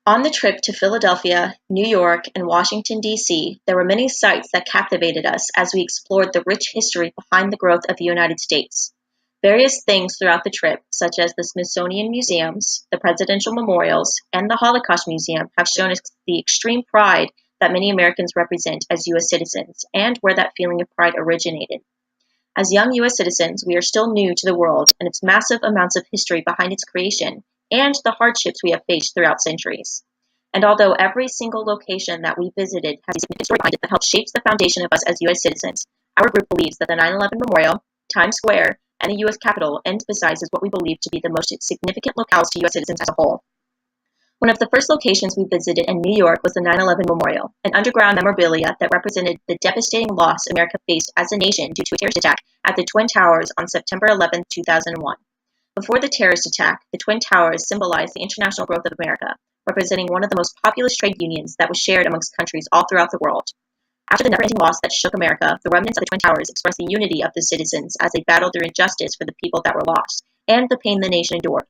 On the trip to Philadelphia, New York, and Washington, D.C., there were many sights that captivated us as we explored the rich history behind the growth of the United States. Various things throughout the trip, such as the Smithsonian Museums, the Presidential Memorials, and the Holocaust Museum, have shown us the extreme pride that many Americans represent as U.S. citizens and where that feeling of pride originated. As young U.S. citizens, we are still new to the world and its massive amounts of history behind its creation and the hardships we have faced throughout centuries. And although every single location that we visited has a significant story behind it that helps shape the foundation of us as U.S. citizens, our group believes that the 9/11 Memorial, Times Square, and the U.S. Capitol emphasizes what we believe to be the most significant locales to U.S. citizens as a whole. One of the first locations we visited in New York was the 9/11 Memorial, an underground memorabilia that represented the devastating loss America faced as a nation due to a terrorist attack at the Twin Towers on September 11, 2001. Before the terrorist attack, the Twin Towers symbolized the international growth of America, representing one of the most populous trade unions that was shared amongst countries all throughout the world. After the never-ending loss that shook America, the remnants of the Twin Towers expressed the unity of the citizens as they battled through injustice for the people that were lost, and the pain the nation endured.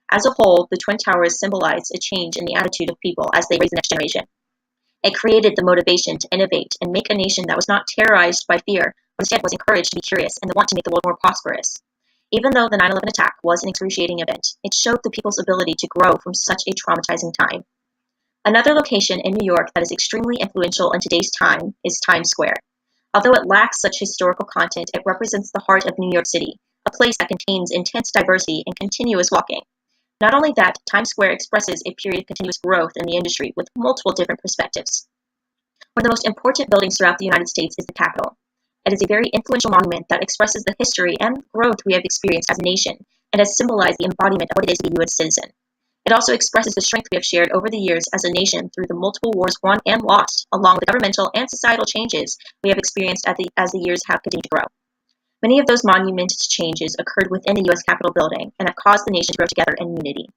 As a whole, the Twin Towers symbolized a change in the attitude of people as they raised the next generation. It created the motivation to innovate and make a nation that was not terrorized by fear, but instead was encouraged to be curious and to want to make the world more prosperous. Even though the 9/11 attack was an excruciating event, it showed the people's ability to grow from such a traumatizing time. Another location in New York that is extremely influential in today's time is Times Square. Although it lacks such historical content, it represents the heart of New York City, a place that contains intense diversity and continuous walking. Not only that, Times Square expresses a period of continuous growth in the industry with multiple different perspectives. One of the most important buildings throughout the United States is the Capitol. It is a very influential monument that expresses the history and growth we have experienced as a nation and has symbolized the embodiment of what it is to be a U.S. citizen. It also expresses the strength we have shared over the years as a nation through the multiple wars won and lost, along with the governmental and societal changes we have experienced as the years have continued to grow. Many of those monumentous changes occurred within the U.S. Capitol building and have caused the nation to grow together in unity.